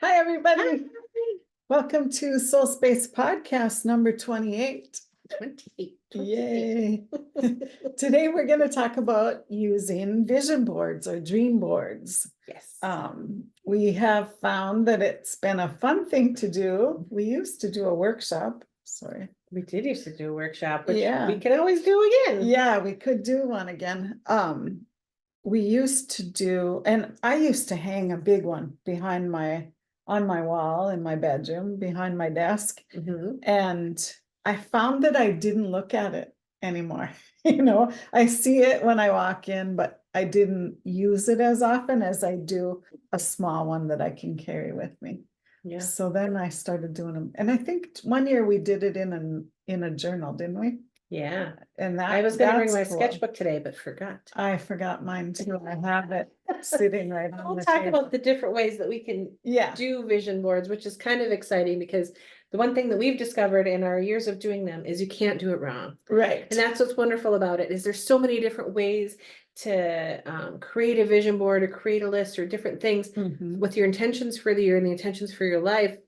Hi, everybody. Welcome to SoulSpace podcast number 28. 28. Yay. Today, we're going to talk about using vision boards or dream boards. Yes. We have found that it's been a fun thing to do. We used to do a workshop. Sorry. We did used to do a workshop, which Yeah. we can always do again. Yeah, we could do one again. We used to do, and I used to hang a big one on my wall in my bedroom behind my desk. Mhm. And I found that I didn't look at it anymore. I see it when I walk in, but I didn't use it as often as I do a small one that I can carry with me. Yeah. So then I started doing them. And I think one year we did it in a journal, didn't we? Yeah. And I was going to bring my that's cool. sketchbook today, but forgot. I forgot mine too. I have it sitting right on We'll the talk table. about the different ways that we can Yeah, do vision boards, which is kind of exciting because the one thing that we've discovered in our years of doing them is you can't do it wrong. right. And that's what's wonderful about it is there's so many different ways to create a vision board or create a list or different things Mhm. with your intentions for the year and the intentions for your life,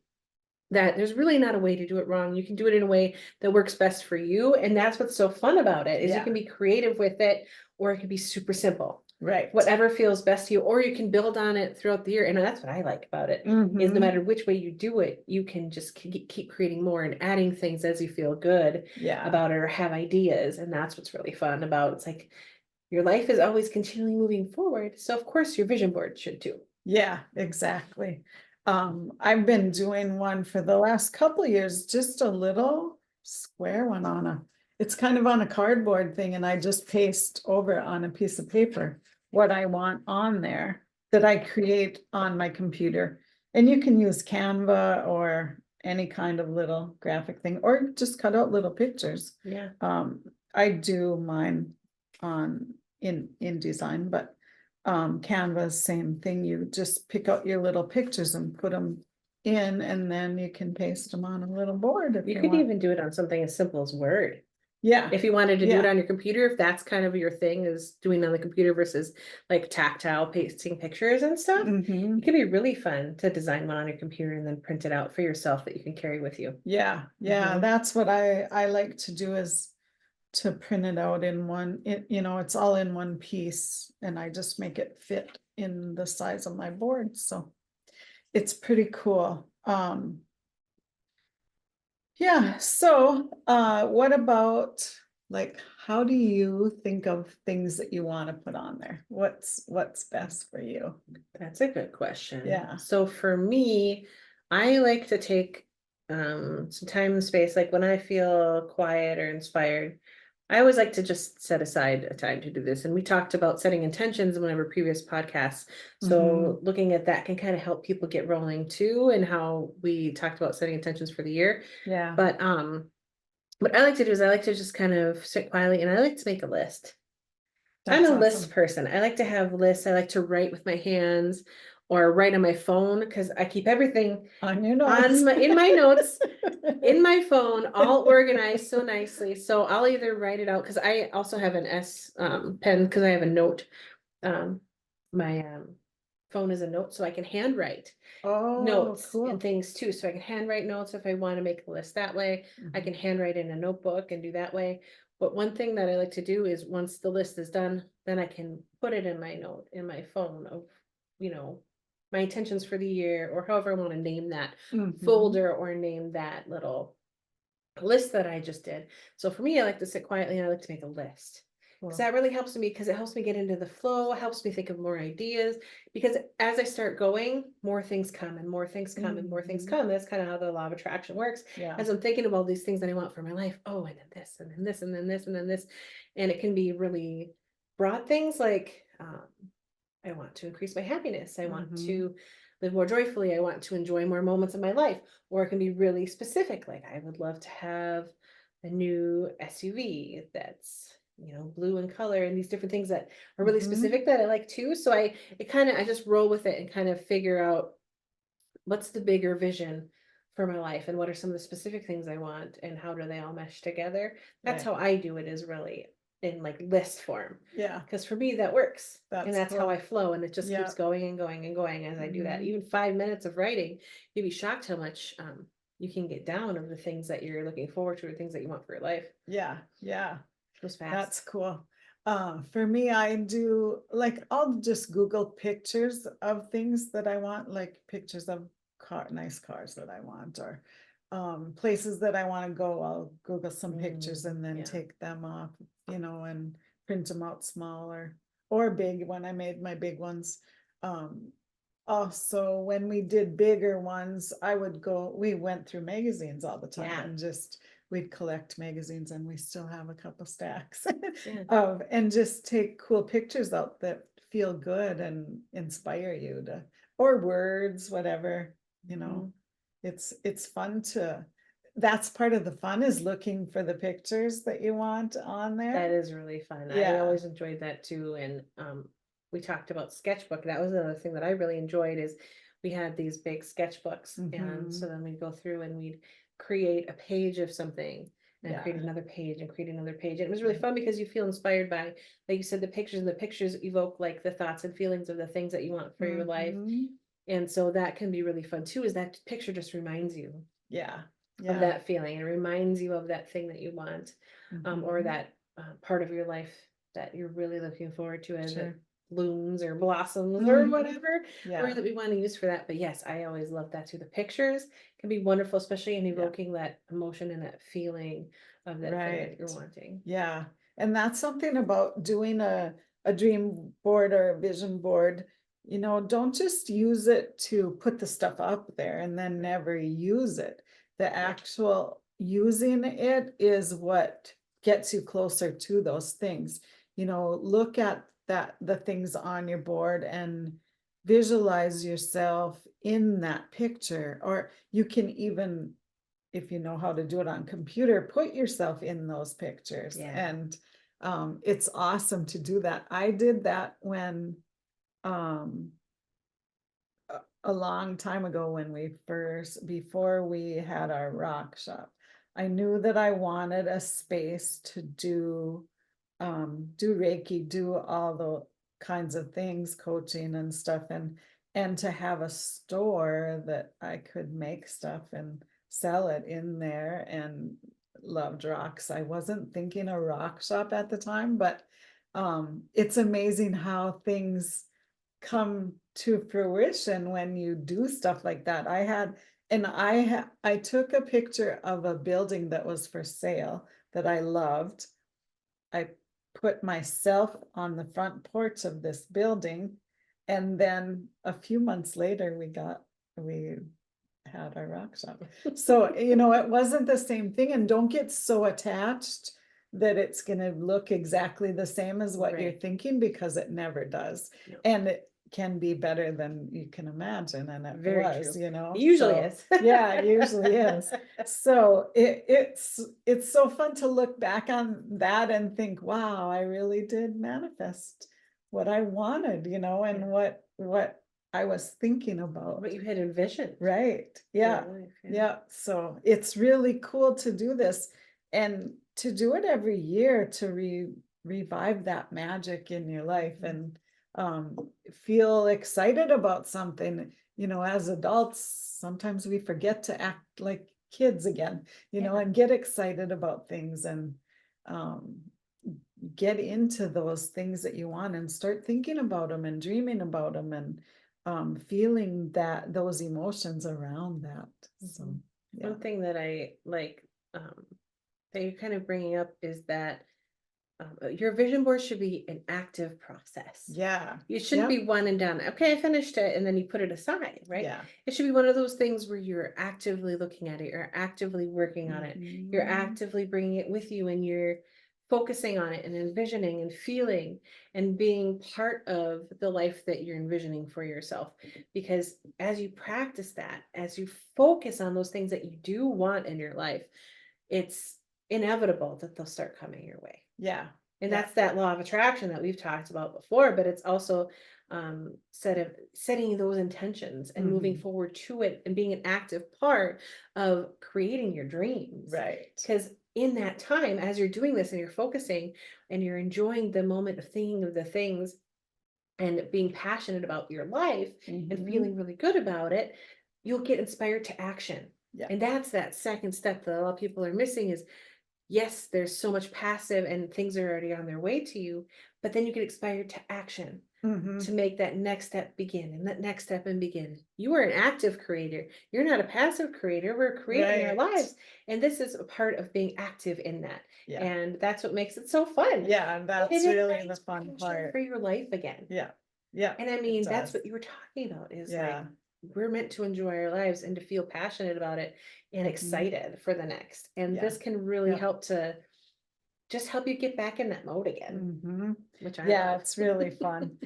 that there's really not a way to do it wrong. You can do it in a way that works best for you. And that's what's so fun about it is you Yeah. can be creative with it, or it can be super simple, Right. whatever feels best to you, or you can build on it throughout the year. And that's what I like about it is no Mhm. matter which way you do it, you can just keep creating more and adding things as you feel good Yeah. about it or have ideas. And that's what's really fun about it's like your life is always continually moving forward. So of course your vision board should too. Yeah, exactly. I've been doing one for the last couple of years, just a little square one it's kind of on a cardboard thing, and I just paste over on a piece of paper what I want on there that I create on my computer. And you can use Canva or any kind of little graphic thing, or just cut out little pictures. Yeah. I do mine in InDesign, but Canva, same thing. You just pick out your little pictures and put them in, and then you can paste them on a little board if You you could want. even do it on something as simple as Word. Yeah, If you wanted to do it Yeah. on your computer, if that's kind of your thing is doing on the computer versus like tactile pasting pictures and stuff, Mhm. it can be really fun to design one on your computer and then print it out for yourself that you can carry with you. Yeah, Mhm. that's what I like to do, is to print it out in one, it's all in one piece, and I just make it fit in the size of my board, so it's pretty cool. Yeah, so what about, like, how do you think of things that you want to put on there? What's best for you? That's a good question. Yeah. So for me, I like to take some time and space, like when I feel quiet or inspired. I always like to just set aside a time to do this. And we talked about setting intentions in one of our previous podcasts. So looking at that can kind of help people get rolling too, and how we talked about setting intentions for the year. Yeah. But what I like to do is I like to just kind of sit quietly and I like to make a list. I'm That's a awesome. list person. I like to have lists. I like to write with my hands or write on my phone because I keep everything On your notes. in my notes in my phone, all organized so nicely. So I'll either write it out because I also have an S pen because I have a note. My phone is a note, so I can handwrite Oh, notes cool. and things too. So I can handwrite notes if I want to make a list that way. I can handwrite in a notebook and do that way. But one thing that I like to do is once the list is done, then I can put it in my note in my phone of, my intentions for the year or however I want to name that Mhm. folder or name that little list that I just did. So for me, I like to sit quietly and I like to make a list. Because Cool. that really helps me because it helps me get into the flow, it helps me think of more ideas. Because as I start going, more things come and more things come and more things come. That's kind of how the law of attraction works. Yeah. As I'm thinking of all these things that I want for my life, oh, and then this, and then this, and then this, and then this. And it can be really broad things like I want to increase my happiness. I want to live more joyfully. I want to enjoy more moments of my life. Or it can be really specific, like I would love to have a new SUV that's blue in color, and these different things that are really specific that I like too. So I just roll with it and kind of figure out what's the bigger vision for my life and what are some of the specific things I want and how do they all mesh together. That's Right. how I do it, is really in like list form. Yeah, Because for me, that works. And that's that's how cool. I flow. And it just Yeah. keeps going and going and going as I do that. Mhm. Even 5 minutes of writing, you'd be shocked how much you can get down of the things that you're looking forward to or things that you want for your life. Yeah, yeah. It goes fast. That's cool. For me, I do like I'll just Google pictures of things that I want, like pictures of nice cars that I want, or places that I want to go. I'll Google some pictures and then Yeah. take them off, and print them out smaller or big when I made my big ones. Um, Also, when we did bigger ones, we went through magazines all the time Yeah. and just we'd collect magazines, and we still have a couple stacks Yeah. and just take cool pictures out that feel good and inspire you or words, whatever, you know. It's fun that's part of the fun, is looking for the pictures that you want on That there. is really fun. I Yeah. always enjoyed that too. And we talked about sketchbook. That was another thing that I really enjoyed is we had these big sketchbooks. And so Mhm. then we'd go through and we'd create a page of something and create Yeah. another page and create another page. And it was really Yeah. fun because you feel inspired by, like you said, the pictures, and the pictures evoke like the thoughts and feelings of the things that you want for your life. Mhm. And so that can be really fun too, is that picture just reminds you Yeah. of Yeah. that feeling and reminds you of that thing that you want, or Mhm. that part of your life that you're really looking forward to as it Sure. blooms or blossoms or Mhm. whatever Yeah. word that we want to use for that. But yes, I always love that too. The pictures can be wonderful, especially in Yeah. evoking that emotion and that feeling of that thing that you're Right. wanting. Yeah. And that's something about doing a dream board or a vision board. Don't just use it to put the stuff up there and then never use it. The actual using it is what gets you closer to those things. Look at the things on your board and visualize yourself in that picture, or you can even, if you know how to do it on computer, put yourself in those pictures. Yeah. And it's awesome to do that. I did that when um, a long time ago, when before we had our rock shop. I knew that I wanted a space to do Reiki, do all the kinds of things, coaching and stuff, and to have a store that I could make stuff and sell it in there, and loved rocks. I wasn't thinking a rock shop at the time, but it's amazing how things come to fruition when you do stuff like that. I took a picture of a building that was for sale that I loved. I put myself on the front porch of this building, and then a few months later we had our rock shop. So, it wasn't the same thing, and don't get so attached that it's going to look exactly the same as what you're Right. thinking, because it never does. No. And it can be better than you can imagine, and it Very was, true. It usually is. Yeah, it usually is. So it's so fun to look back on that and think, wow, I really did manifest what I wanted, and Yeah. what I was thinking about. What you had envisioned. Right. for your Yeah. life, Yeah. So it's really cool to do this, and to do it every year to revive that magic in your life, and feel excited about something. As adults, sometimes we forget to act like kids again, Yeah. and get excited about things, and um, get into those things that you want, and start thinking about them and dreaming about them, and feeling those emotions around that. So yeah. One thing that I like that you're kind of bringing up is that your vision board should be an active process. Yeah. It shouldn't Yep. be one and done. Okay, I finished it, and then you put it aside, right? Yeah. It should be one of those things where you're actively looking at it, you're actively working on it, you're Mhm. actively bringing it with you, and you're focusing on it and envisioning and feeling and being part of the life that you're envisioning for yourself. Because as you practice that, as you focus on those things that you do want in your life, it's inevitable that they'll start coming your way. Yeah. And Yeah. that's that law of attraction that we've talked about before, but it's also setting those intentions and moving Mhm. forward to it and being an active part of creating your dreams. Right. Because in that time, as you're doing this and you're focusing and you're enjoying the moment of thinking of the things and being passionate about your life and Mhm. feeling really good about it, you'll get inspired to action. Yeah. And that's that second step that a lot of people are missing is, yes, there's so much passive and things are already on their way to you, but then you get inspired to action Mhm. to make that next step begin and that next step and begin. You are an active creator. You're not a passive creator. We're creating our Right. lives. And this is a part of being active in that. Yeah. And that's what makes it so fun. Yeah, and And that's it really the ignites fun passion part. for your life again. Yeah. Yeah, And I it mean, that's does. what you were talking about is like, Yeah. we're meant to enjoy our lives and to feel passionate about it and Mhm. excited for the next. And Yeah. this can really Yeah. help to just help you get back in that mode again, Mhm. which I Yeah, love. it's really fun.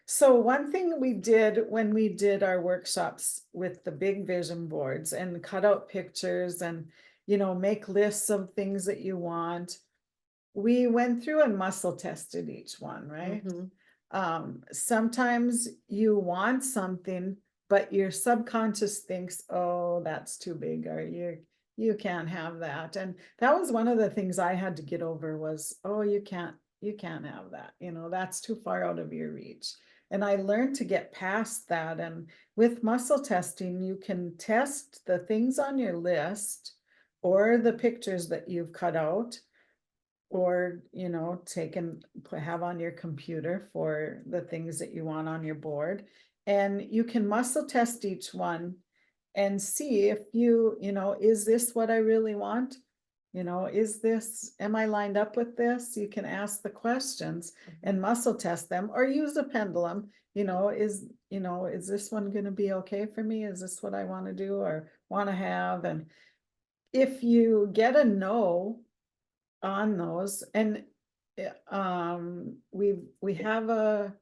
So one thing we did when we did our workshops with the big vision boards and cut out pictures and, make lists of things that you want, we went through and muscle tested each one, right? Mhm. Sometimes you want something, but your subconscious thinks, oh, that's too big, or you can't have that. And that was one of the things I had to get over was, oh, you can't have that. That's too far out of your reach. And I learned to get past that. And with muscle testing, you can test the things on your list or the pictures that you've cut out or take and have on your computer for the things that you want on your board, and you can muscle test each one and see if is this what I really want, am I lined up with this? You can ask the questions and muscle test them or use a pendulum. Is this one going to be okay for me? Is this what I want to do or want to have? And if you get a no on those, and we have a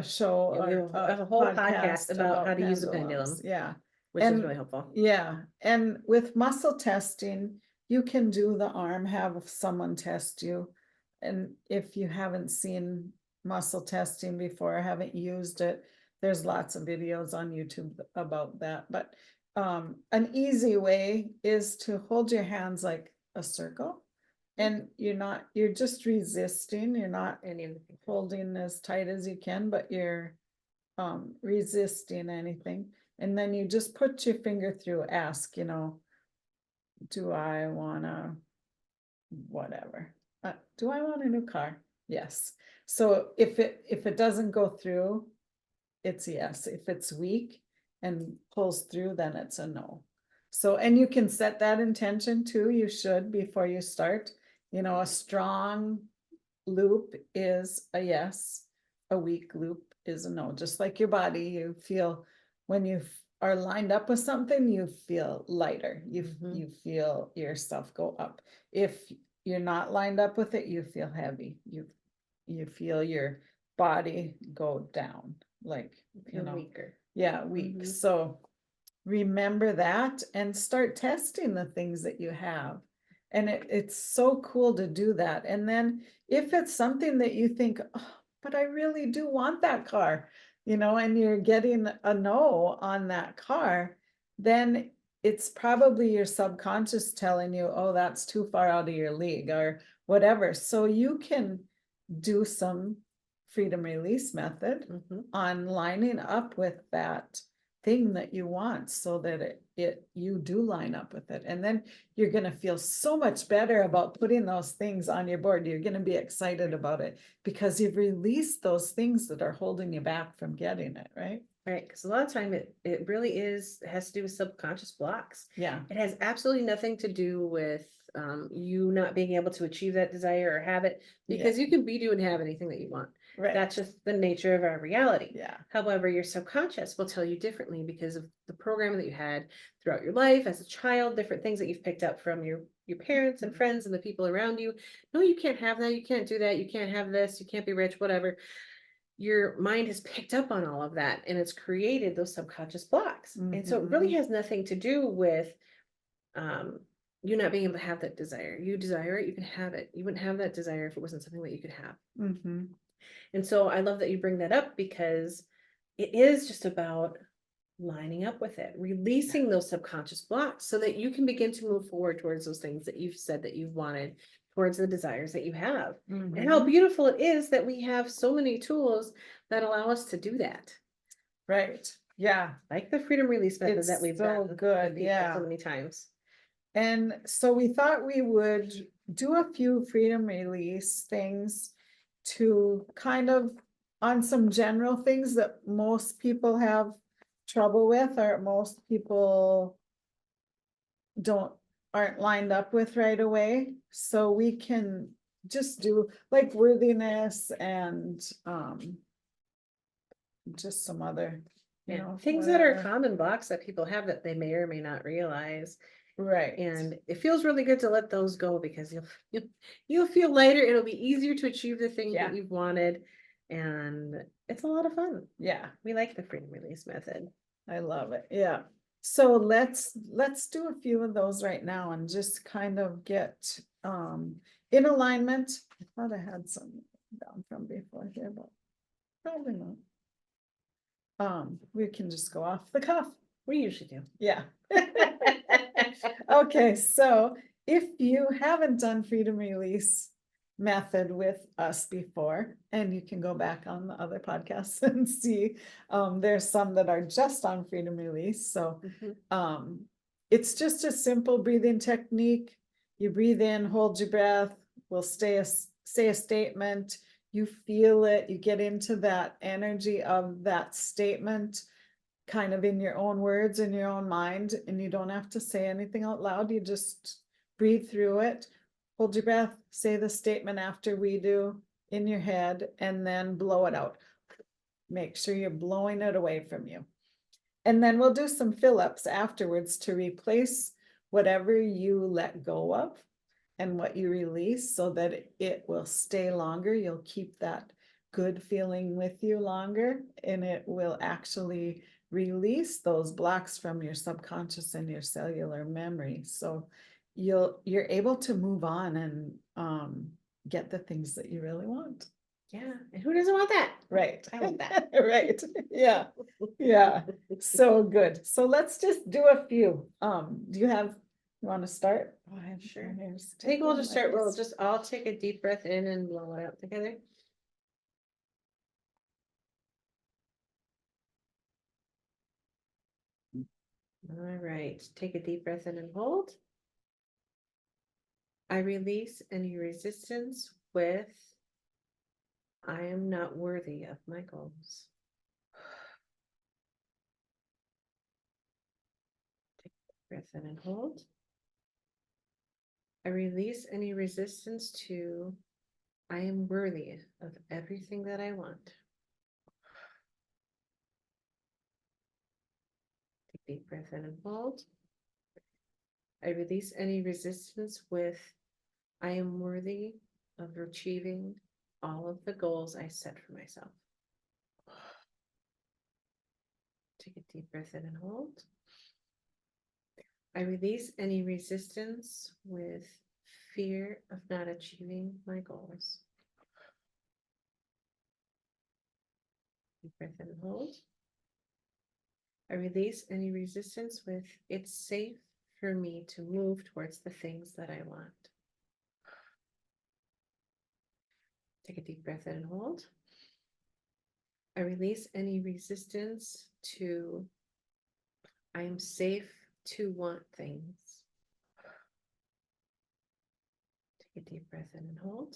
show Yeah, we or have a a whole podcast podcast about how about to use a pendulums. pendulum, Yeah. which is And really helpful. yeah, and with muscle testing, you can do the arm, have someone test you. And if you haven't seen muscle testing before, haven't used it, there's lots of videos on YouTube about that. But an easy way is to hold your hands like a circle, and you're just resisting, you're not Any of the things. holding as tight as you can, but you're resisting anything. And then you just put your finger through, ask, do I wanna, whatever, do I want a new car? Yes. So if it doesn't go through, it's a yes. If it's weak and pulls through, then it's a no. So, and you can set that intention too, you should, before you start. A strong loop is a yes, a weak loop is a no. Just like your body, you feel when you are lined up with something, you feel lighter. You feel yourself go up. If you're not lined up with it, you feel heavy. You feel your body go down, like Feel weaker. yeah, weak. So remember that and start testing the things that you have. And it's so cool to do that. And then if it's something that you think, oh, but I really do want that car, and you're getting a no on that car, then it's probably your subconscious telling you, oh, that's too far out of your league or whatever. So you can do some freedom release method on lining up with that thing that you want so that you do line up with it. And then you're going to feel so much better about putting those things on your board. You're going to be excited about it because you've released those things that are holding you back from getting it, right? Right, because a lot of time it really has to do with subconscious blocks. Yeah. It has absolutely nothing to do with you not being able to achieve that desire or have it, because you can be, do, and have anything that you want. Right. That's just the nature of our reality. Yeah. However, your subconscious will tell you differently because of the programming that you had throughout your life as a child, different things that you've picked up from your parents and friends and the people around you. No, you can't have that. You can't do that. You can't have this. You can't be rich, whatever. Your mind has picked up on all of that and it's created those subconscious blocks. And so it really has nothing to do with you not being able to have that desire. You desire it, you can have it. You wouldn't have that desire if it wasn't something that you could have. And so I love that you bring that up because it is just about lining up with it, releasing those subconscious blocks so that you can begin to move forward towards those things that you've said that you've wanted, towards the desires that you have. And how Mhm. beautiful it is that we have so many tools that allow us to do that. Right, yeah, Like the freedom release method It's that we've so done with good, people yeah. so many times. and so we thought we would do a few freedom release things to kind of on some general things that most people have trouble with, or most people aren't lined up with right away. So we can just do like worthiness and just some other, you Yeah, know, things that are whatever. common blocks that people have that they may or may not realize. Right. And it feels really good to let those go because you'll feel lighter. It'll be easier to achieve the things Yeah. that you've wanted. And it's a lot of fun. Yeah, We like the freedom release method. I love it. Yeah. So let's do a few of those right now and just kind of get in alignment. I thought I had some down from before here, but probably not. We can just go off the cuff. We usually do. Yeah. Okay, so if you haven't done freedom release method with us before, and you can go back on the other podcasts and see, there's some that are just on freedom release, so Mhm. it's just a simple breathing technique. You breathe in, hold your breath, we'll say a statement, you feel it, you get into that energy of that statement kind of in your own words, in your own mind, and you don't have to say anything out loud. You just breathe through it, hold your breath, say the statement after we do in your head, and then blow it out. Make sure you're blowing it away from you. And then we'll do some fill-ups afterwards to replace whatever you let go of and what you release so that it will stay longer. You'll keep that good feeling with you longer, and it will actually release those blocks from your subconscious and your cellular memory. So you're able to move on and get the things that you really want. Yeah. And who doesn't want that? Right. I want that. Right. Yeah. Yeah. So good. So let's just do a few. Do you want to start? Oh, I have Sure. hairs I think we'll tickling just my start, we'll face. just all take a deep breath in and blow it out together. All right, take a deep breath in and hold. I release any resistance with I am not worthy of my goals. Take a deep breath in and hold. I release any resistance to I am worthy of everything that I want. Take a deep breath in and hold. I release any resistance with I am worthy of achieving all of the goals I set for myself. Take a deep breath in and hold. I release any resistance with fear of not achieving my goals. Deep breath in and hold. I release any resistance with it's safe for me to move towards the things that I want. Take a deep breath in and hold. I release any resistance to I am safe to want things. Take a deep breath in and hold.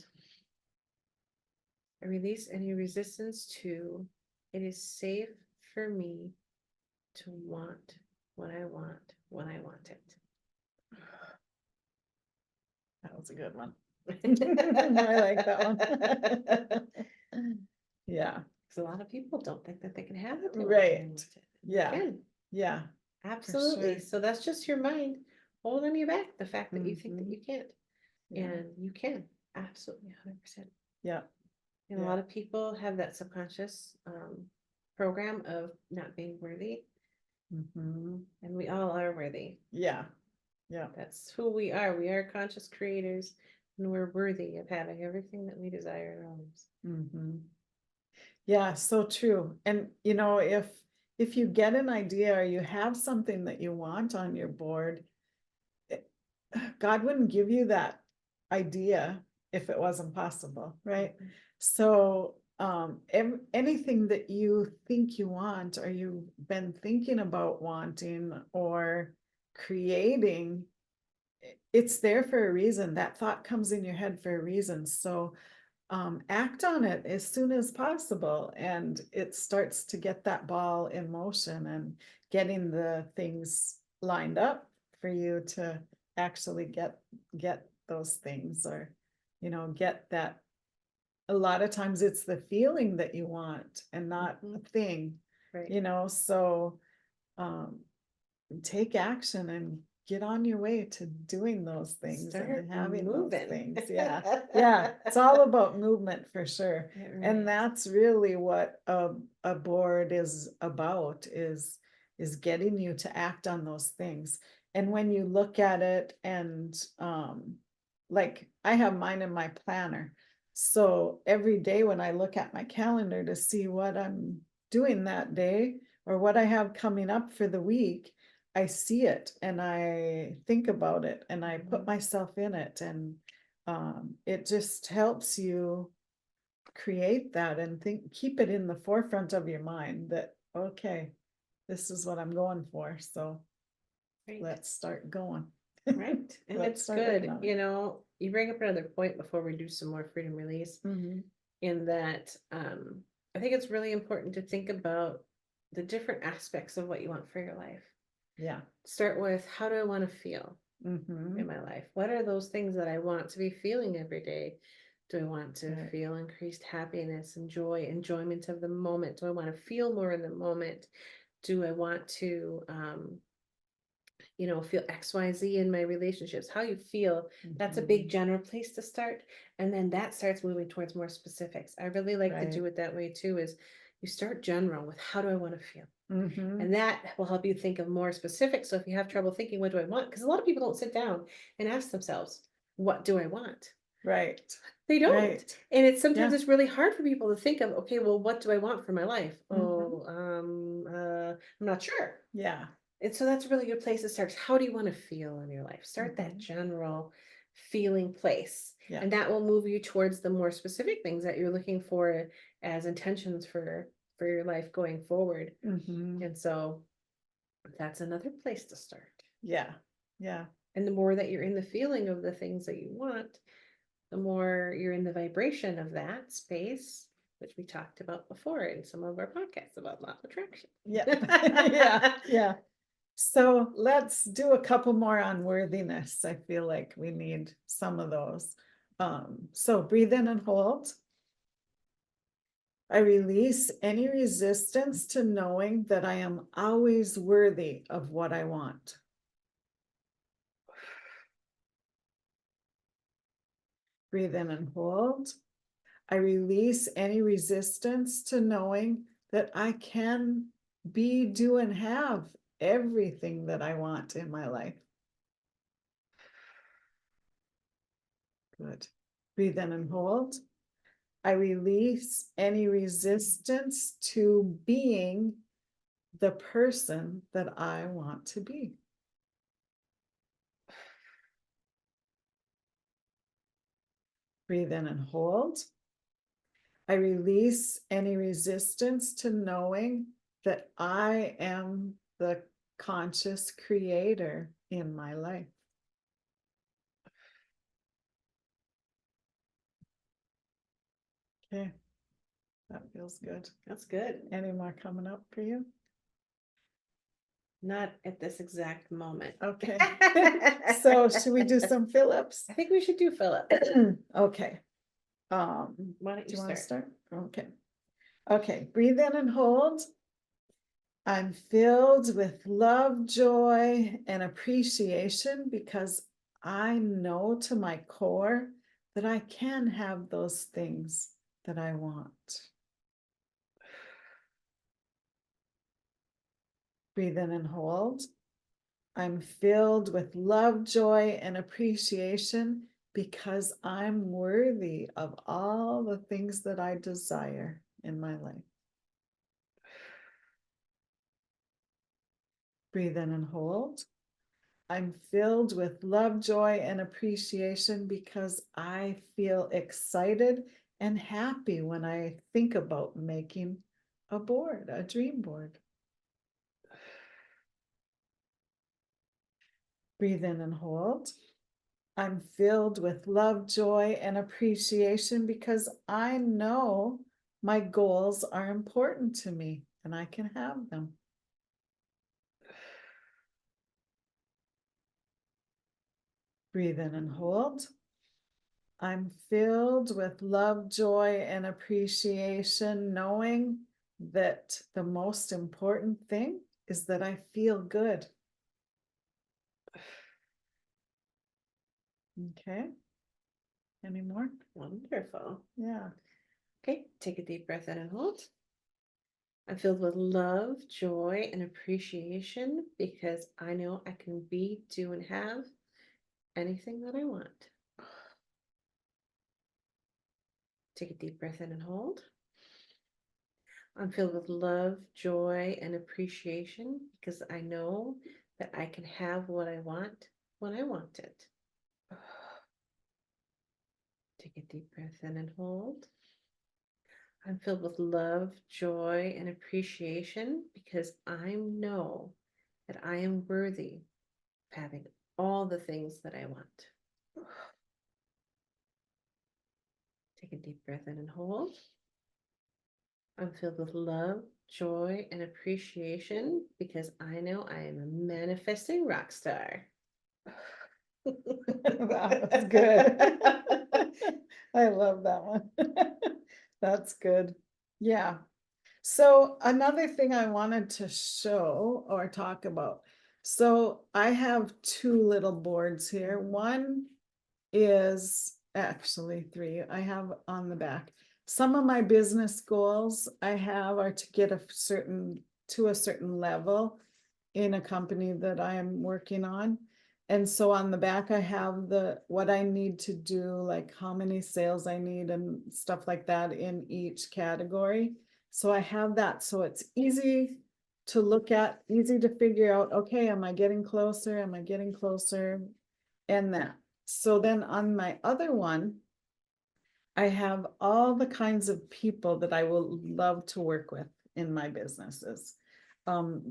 I release any resistance to it is safe for me to want what I want when I want it. That was a good one. I like that one. Yeah. Because a lot of people don't think that they can have it. Right. Yeah. Can. Yeah. Absolutely. sure. So that's just your mind holding you back. The fact that you think that Mhm. you can't. Yeah. And you can. Absolutely 100%. Yeah. And a Yeah. lot of people have that subconscious program of not being worthy. Mhm. And we all are worthy. Yeah. Yeah. That's who we are. We are conscious creators, and we're worthy of having everything that we desire in our lives. Mhm. Yeah, so true. And if if you get an idea or you have something that you want on your board, God wouldn't give you that idea if it wasn't possible, right? So anything that you think you want, or you've been thinking about wanting or creating, it's there for a reason. That thought comes in your head for a reason. So act on it as soon as possible, and it starts to get that ball in motion and getting the things lined up for you to actually get those things, or get that. A lot of times it's the feeling that you want and not a thing, Right. so um take action and get on your way to doing those things Start and having those moving. things. Yeah, it's all about movement for sure. It And really is. that's really what a board is about, is getting you to act on those things. And when you look at it, and like I have mine in my planner, so every day when I look at my calendar to see what I'm doing that day or what I have coming up for the week, I see it and I think about it and I put myself in it, and it just helps you create that and keep it in the forefront of your mind that, okay, this is what I'm going for. So Right. let's start going. Right. And Let's it's start working good, on it. you bring up another point before we do some more freedom release, Mhm. in that I think it's really important to think about the different aspects of what you want for your life. Yeah. Start with, how do I want to feel in my life? What are those things that I want to be feeling every day? Do I want to Right. feel increased happiness and joy, enjoyment of the moment? Do I want to feel more in the moment? Do I want to feel XYZ in my relationships? How you feel, that's a big Mhm. general place to start. And then that starts moving towards more specifics. I really like to Right. do it that way too, is you start general with, how do I want to feel? Mhm. And that will help you think of more specifics. So if you have trouble thinking, what do I want? Because a lot of people don't sit down and ask themselves, what do I want? Right. They don't. Right. And it's sometimes Yeah. it's really hard for people to think of, okay, well, what do I want for my life? Mhm. I'm not sure. Yeah. And so that's a really good place to start. How do you want to feel in your life? Start that Mhm. general feeling place. Yeah. And that will move you towards the more specific things that you're looking for as intentions for your life going forward. Mhm. And so that's another place to start. Yeah. Yeah. And the more that you're in the feeling of the things that you want, the more you're in the vibration of that space, which we talked about before in some of our podcasts about law of attraction. Yeah. Yeah. Yeah. So let's do a couple more on worthiness. I feel like we need some of those. So breathe in and hold. I release any resistance to knowing that I am always worthy of what I want. Breathe in and hold. I release any resistance to knowing that I can be, do, and have everything that I want in my life. Good. Breathe in and hold. I release any resistance to being the person that I want to be. Breathe in and hold. I release any resistance to knowing that I am the conscious creator in my life. Okay, that feels good. That's good. Any more coming up for you? Not at this exact moment. Okay. So should we do some Phillips? I think we should do Philip. Okay. Why don't Do you you want to start? start? Okay. Okay, breathe in and hold. I'm filled with love, joy, and appreciation because I know to my core that I can have those things that I want. Breathe in and hold. I'm filled with love, joy, and appreciation because I'm worthy of all the things that I desire in my life. Breathe in and hold. I'm filled with love, joy, and appreciation because I feel excited and happy when I think about making a board, a dream board. Breathe in and hold. I'm filled with love, joy, and appreciation because I know my goals are important to me and I can have them. Breathe in and hold. I'm filled with love, joy, and appreciation, knowing that the most important thing is that I feel good. Okay. Any more? Wonderful. Yeah. Okay, take a deep breath in and hold. I'm filled with love, joy, and appreciation because I know I can be, do, and have anything that I want. Take a deep breath in and hold. I'm filled with love, joy, and appreciation because I know that I can have what I want when I want it. Take a deep breath in and hold. I'm filled with love, joy, and appreciation because I know that I am worthy of having all the things that I want. Take a deep breath in and hold. I'm filled with love, joy, and appreciation because I know I am a manifesting rock star. That was good. I love that one. That's good. Yeah. So another thing I wanted to show or talk about. So I have two little boards here. One is actually three I have on the back. Some of my business goals I have are to get to a certain level in a company that I am working on. And so on the back, I have what I need to do, like how many sales I need and stuff like that in each category. So I have that, so it's easy to look at, easy to figure out, okay, am I getting closer? Am I getting closer? And that. So then on my other one, I have all the kinds of people that I will love to work with in my businesses.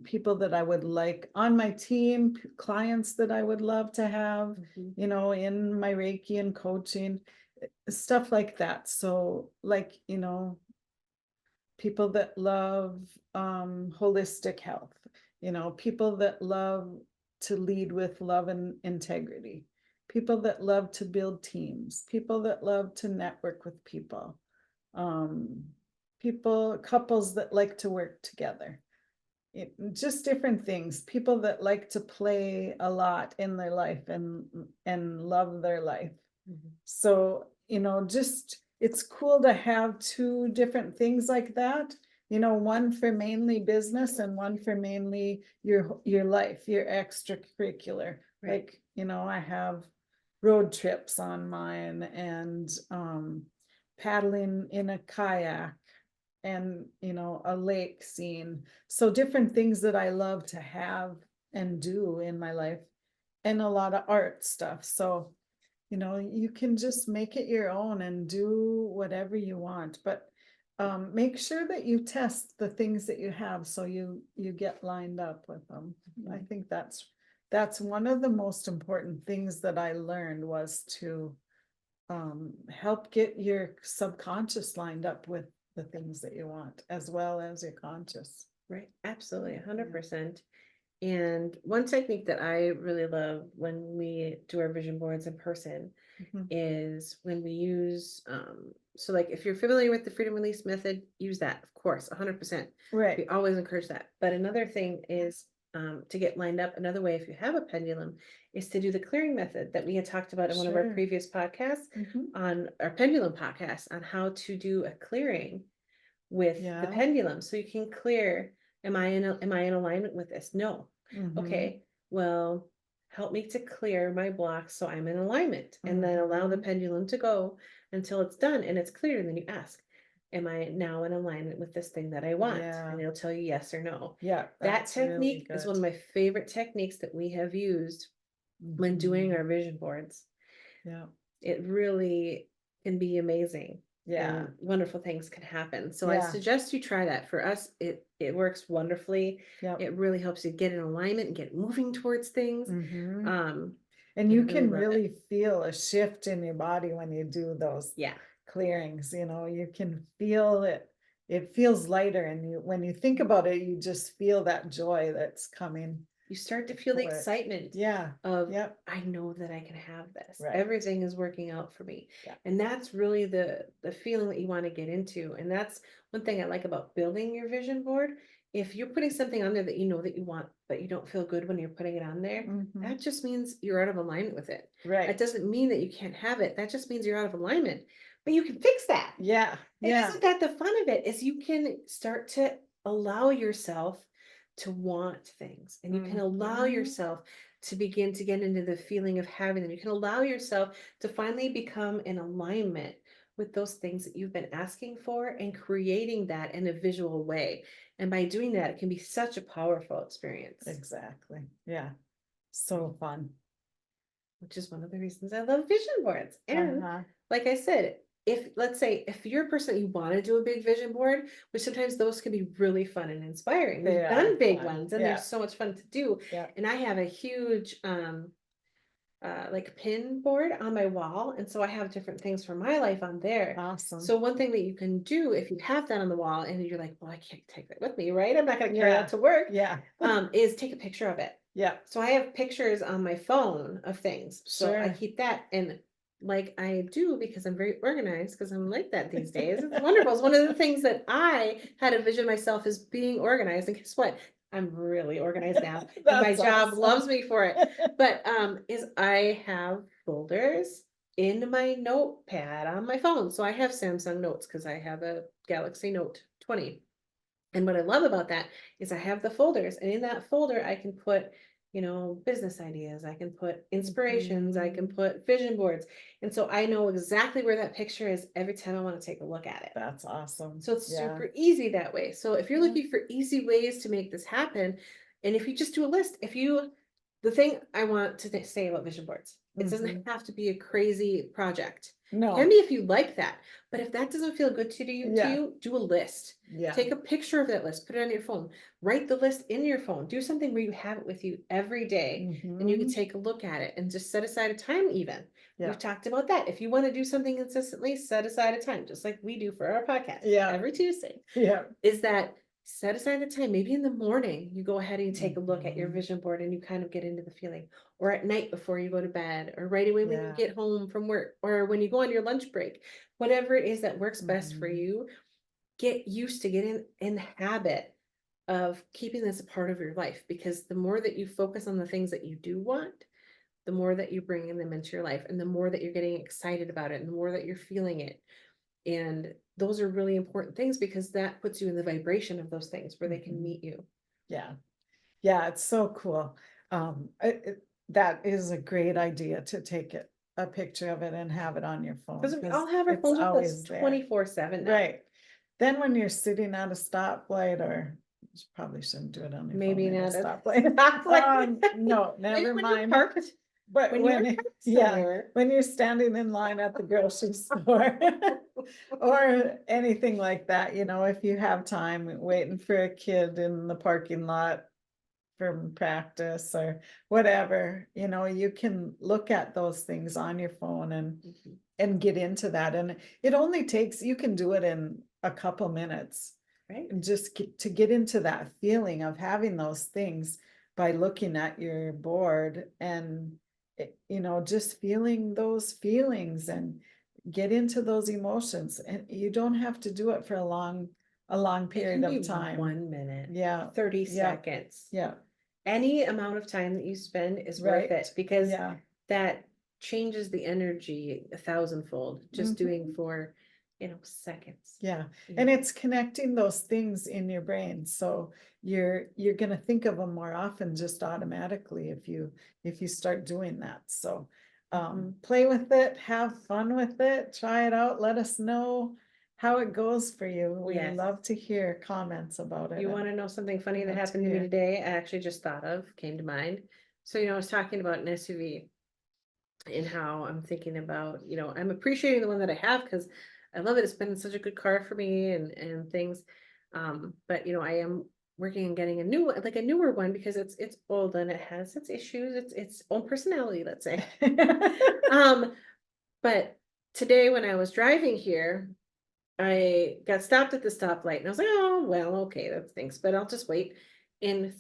People that I would like on my team, clients that I would love to have, you know, in my Reiki and coaching, stuff like that. So like, you know, people that love holistic health, you know, people that love to lead with love and integrity, people that love to build teams, people that love to network with people, um, couples that like to work together. Just different things, people that like to play a lot in their life and love their life. So, you know, just it's cool to have two different things like that. You know, one for mainly business and one for mainly your life, your extracurricular. Right. Like, you know, I have road trips on mine and paddling in a kayak and, you know, a lake scene. So different things that I love to have and do in my life, and a lot of art stuff. So, you know, you can just make it your own and do whatever you want, but make sure that you test the things that you have so you get lined up with them. I think that's one of the most important things that I learned was to help get your subconscious lined up with the things that you want as well as your conscious. Right, absolutely, 100%. And one technique that I really love when we do our vision boards in person Mhm. is when we use, so like if you're familiar with the freedom release method, use that, of course, 100%. We Right. always encourage that. But another thing is to get lined up. Another way, if you have a pendulum, is to do the clearing method that we had talked about in one of our Sure. previous podcasts Mhm. on our pendulum podcast on how to do a clearing with the Yeah. pendulum. So you can clear, am I in alignment with this? No. Mhm. Okay, well, help me to clear my blocks so I'm in alignment, and then allow the Mhm. pendulum to go until it's done and it's clear, and then you ask, am I now in alignment with this thing that I want? Yeah. And it'll tell you yes or no. Yeah, That that's really technique is one of good. my favorite techniques that we have used when doing Mhm. our vision boards. Yeah, It really can be amazing. yeah, And wonderful things can happen. So I yeah, suggest you try that. For us, it works wonderfully. yeah. It really helps you get in alignment and get moving towards things. Mhm. Um, And I you really can love it. really feel a shift in your body when you do those Yeah. clearings, you can feel it. It feels lighter, and when you think about it, you just feel that joy that's coming You start to feel the for it. excitement Yeah, of, yep, I know that I can have this. right. Everything is working out for me. Yeah. And that's really the feeling that you want to get into. And that's one thing I like about building your vision board. If you're putting something on there that you know that you want, but you don't feel good when you're putting it on there, Mhm. that just means you're out of alignment with it. That Right. doesn't mean that you can't have it. That just means you're out of alignment. But you can fix that. Yeah, And yeah. isn't that the fun of it? Is you can start to allow yourself to want things, and you can allow Mhm. yourself to begin to get into the feeling of having them. You can allow yourself to finally become in alignment with those things that you've been asking for and creating that in a visual way. And by doing that, it can be such a powerful experience, Exactly. Yeah. So fun. which is one of the reasons I love vision boards. And Uh-huh. like I said, if let's say if you're a person that you want to do a big vision board, which sometimes those can be really fun and inspiring. They We've are done big fun. ones and they're Yeah, so much fun to do. yeah. And I have a huge like pin board on my wall. And so I have different things for my life on there. Awesome. So one thing that you can do if you have that on the wall and you're like, well, I can't take that with me, right? I'm not going to carry Yeah, that to work. yeah, Is take a picture of it. yeah, So I have pictures on my phone of things. So I sure. keep that, and like I do because I'm very organized because I'm like that these days. It's wonderful. It's one of the things that I had to vision myself as being organized. And guess what? I'm really organized now. And my That's job loves awesome. me for it. But is I have folders in my notepad on my phone. So I have Samsung Notes because I have a Galaxy Note 20. And what I love about that is I have the folders, and in that folder, I can put, business ideas, I can put inspirations, I can Mhm. put vision boards. And so I know exactly where that picture is every time I want to take a look at it. That's awesome. So it's Yeah. super easy that way. So if you're Yeah. looking for easy ways to make this happen, and if you just do a list, the thing I want to say about vision boards, it Mhm. doesn't have to be a crazy project. It can No. be if you like that, but if that doesn't feel good Yeah. do a list. Yeah. Take a picture of that list, put it on your phone, write the list in your phone, do something where you have it with you every day, and you can Mhm. take a look at it and just set aside a time even. Yeah. We've talked about that. If you want to do something consistently, set aside a time, just like we do for our podcast Yeah. every Tuesday. Yeah. Is that set aside the time, maybe in the morning, you go ahead and take a look at your Mhm. vision board and you kind of get into the feeling, or at night before you go to bed, or right away when you Yeah. get home from work, or when you go on your lunch break, whatever it is that works best for Mhm. you. Get used to getting in the habit of keeping this a part of your life, because the more that you focus on the things that you do want, the more that you're bringing them into your life, and the more that you're getting excited about it, and the more that you're feeling it. And those are really important things because that puts you in the vibration of those things where they can Mhm. meet you. Yeah. Yeah, it's so cool. That is a great idea to take a picture of it and have it on your phone Because we because all have our it's phones with us always there. 24/7 now. Right. Then when you're sitting at a stoplight, or you probably shouldn't do it on your phone Maybe at a not a stoplight. stoplight. No, Maybe never when you're mind. parked, But when you're when, parked yeah, somewhere. when you're standing in line at the grocery store or anything like that, if you have time waiting for a kid in the parking lot from practice or whatever, you can look at those things on your phone Mhm. and get into that. And it only takes, you can do it in a couple minutes. Right? And just to get into that feeling of having those things by looking at your board and just feeling those feelings and get into those emotions. And you don't have to do it for a long It period can be of time. 1 minute, Yeah, 30 yeah, seconds. yeah, Any amount of time that you spend is worth right, it, because yeah. that changes the energy a thousandfold just doing Mhm. for, seconds. Yeah, and Yeah. it's connecting those things in your brain, so you're gonna think of them more often just automatically if you start doing that. So Mhm. play with it, have fun with it, try it out, let us know how it goes for you. We Yes. love to hear comments about it. You and- want to know something funny that love to happened to me hear. today? I actually just thought of, came to mind. So, I was talking about an SUV and how I'm thinking about, I'm appreciating the one that I have because I love it. It's been such a good car for me and things. But I am working on getting a new one, like a newer one, because it's old and it has its issues, its own personality, let's say. But today when I was driving here, I got stopped at the stoplight and I was like, oh, well, okay, that stinks, but I'll just wait. And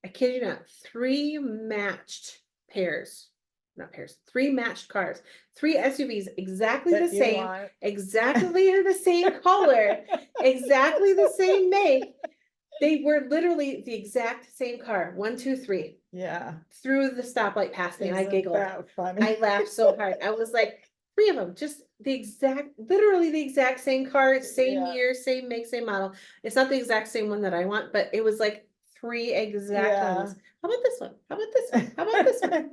I kid you not, three matched pairs, not pairs, three matched cars, three SUVs, exactly the That you same, want. exactly the same color, exactly the same make. They were literally the exact same car, 1, 2, 3, Yeah. through the stoplight past me. I Isn't giggled. that funny? I laughed so hard. I was like, three of them, just literally the exact same car, same Yeah. year, same make, same model. It's not the exact same one that I want, but it was like three exact Yeah. ones. How about this one? How about this one? How about this one?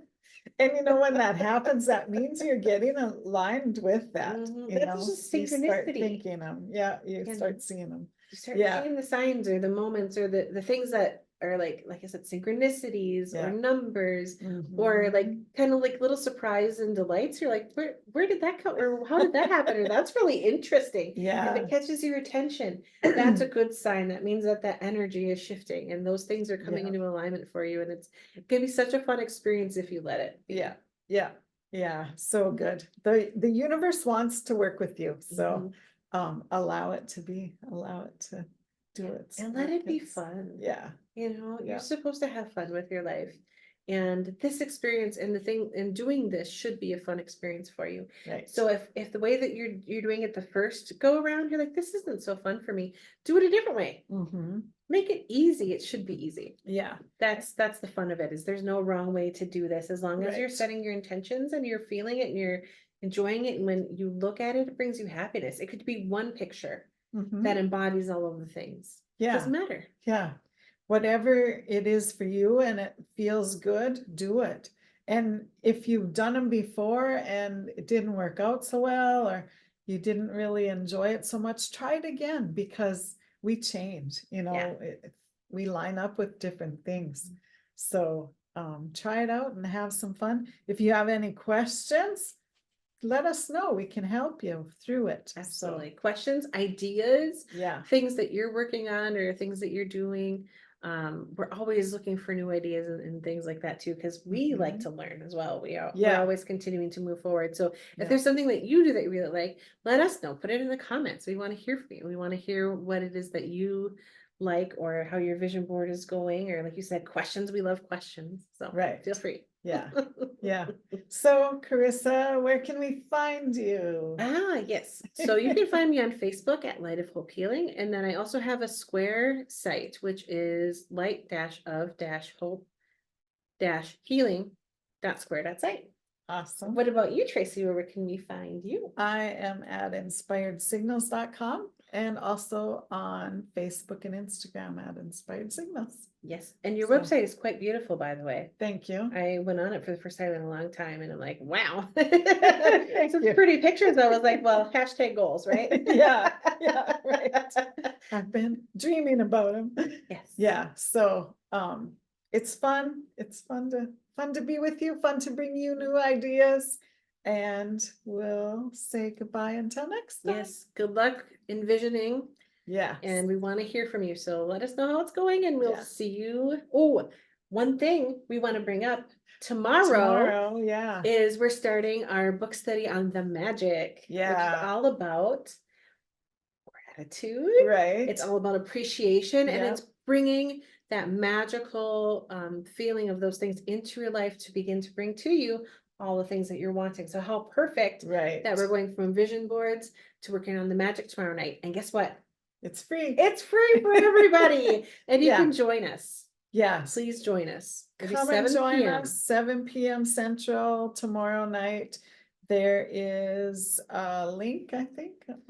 And when that happens, that means you're getting aligned with that, That's just you start synchronicity. thinking them. Yeah, you And start seeing them. you start Yeah. seeing the signs or the moments or the things that are like I said, synchronicities or Yeah. numbers or like Mhm. kind of like little surprise and delights. You're like, where did that come or how did that happen? Or that's really interesting. If Yeah. it catches your attention, that's a good sign. That means that energy is shifting and those things are coming Yeah. into alignment for you. And it's gonna be such a fun experience if you let it be. Yeah. Yeah. Yeah. So good. The universe wants to work with you. So allow it to do it. And let it be fun. Yeah. You're Yeah. supposed to have fun with your life. And this experience and the thing and doing this should be a fun experience for you. Right. So if the way that you're doing it the first go around, you're like, this isn't so fun for me, do it a different way. Make it easy. It should be easy. Yeah. That's the fun of it, is there's no wrong way to do this as long as you're Right. setting your intentions and you're feeling it and you're enjoying it. And when you look at it, it brings you happiness. It could be one picture that embodies all of the things. Yeah. Doesn't matter. Yeah. Whatever it is for you and it feels good, do it. And if you've done them before and it didn't work out so well, or you didn't really enjoy it so much, try it again, because we change, we line up with different things. So try it out and have some fun. If you have any questions, let us know. We can help you through it. Absolutely. Questions, ideas, Yeah. things that you're working on or things that you're doing. We're always looking for new ideas and things like that too, because we like to learn as well. We're always continuing to move forward. So if there's something that you do that you really like, let us know. Put it in the comments. We want to hear from you. We want to hear what it is that you like or how your vision board is going, or like you said, questions. We love questions. So feel free. Yeah. Yeah. So Carissa, where can we find you? Yes. So you can find me on Facebook at Light of Hope Healing. And then I also have a Square site, which is light-of-hope-healing.square.site. Awesome. What about you, Tracy? Where can we find you? I am at inspiredsignals.com and also on Facebook and Instagram at Inspired Signals. Yes. And your website is quite beautiful, by the way. Thank you. I went on it for the first time in a long time and I'm like, wow. Thank Some you. pretty pictures. I was like, well, hashtag goals, right? Yeah, right. I've been dreaming about them. Yes. Yeah. So it's fun. It's fun to be with you, fun to bring you new ideas. And we'll say goodbye until next time. Yes. Good luck envisioning. Yeah. And we want to hear from you. So let us know how it's going and we'll see you. Oh, one thing we want to bring up tomorrow is we're starting our book study on the magic, which is all about gratitude. Right. It's all about appreciation and it's bringing that magical feeling of those things into your life to begin to bring to you all the things that you're wanting. So how perfect that we're going from vision boards to working on the magic tomorrow night. And guess what? It's free. It's free for everybody. And you can join us. Yeah. Please join us. Come and join us 7 p.m. Central tomorrow night. There is a link, I think, Yep.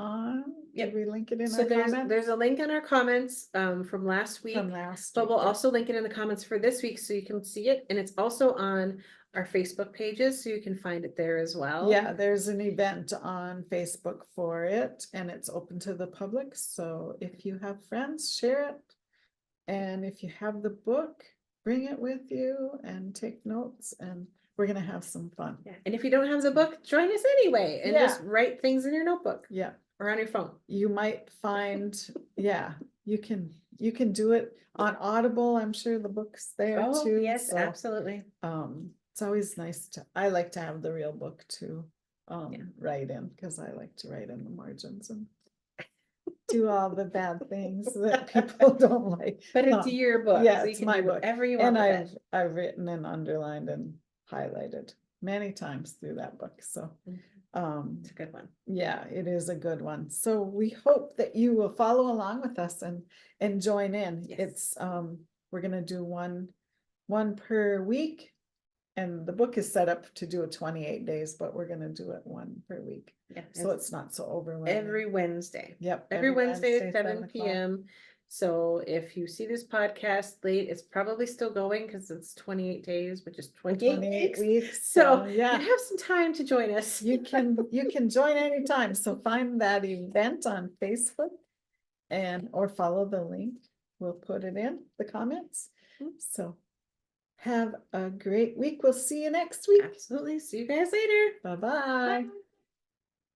did we link it in So our there's comments? a link in our comments from last week, From last but week, we'll yeah. also link it in the comments for this week so you can see it, and it's also on our Facebook pages, so you can find it there as well. Yeah, there's an event on Facebook for it and it's open to the public. So if you have friends, share it. And if you have the book, bring it with you and take notes and we're gonna have some fun. Yeah, and if you don't have the book, join us anyway and just write things in your notebook Yeah, or on your phone. you might find, yeah, you can do it on Audible. I'm sure the book's there Oh, too. yes, So, absolutely. it's always nice I like to have the real book to Yeah. write in, because I like to write in the margins and do all the bad things that people don't like. But it's No, your book, yeah, so you it's can my do book. whatever you want And with it. I've written and underlined and highlighted many times through that book, so It's a good one. yeah, it is a good one. So we hope that you will follow along with us and join in. Yes. It's we're gonna do one per week. And the book is set up to do it 28 days, but we're gonna do it one per week. Yeah, So it's not so overwhelming. every Wednesday. Yep. Every Wednesday at 7 o'clock. p.m. So if you see this podcast late, it's probably still going because it's 28 days, which is 28 weeks. weeks. So yeah, you have some time to join us. you can join anytime. So find that event on Facebook or follow the link. We'll put it in the comments. So have a great week. We'll see you next week. Absolutely. See you guys later. Bye-bye. Bye.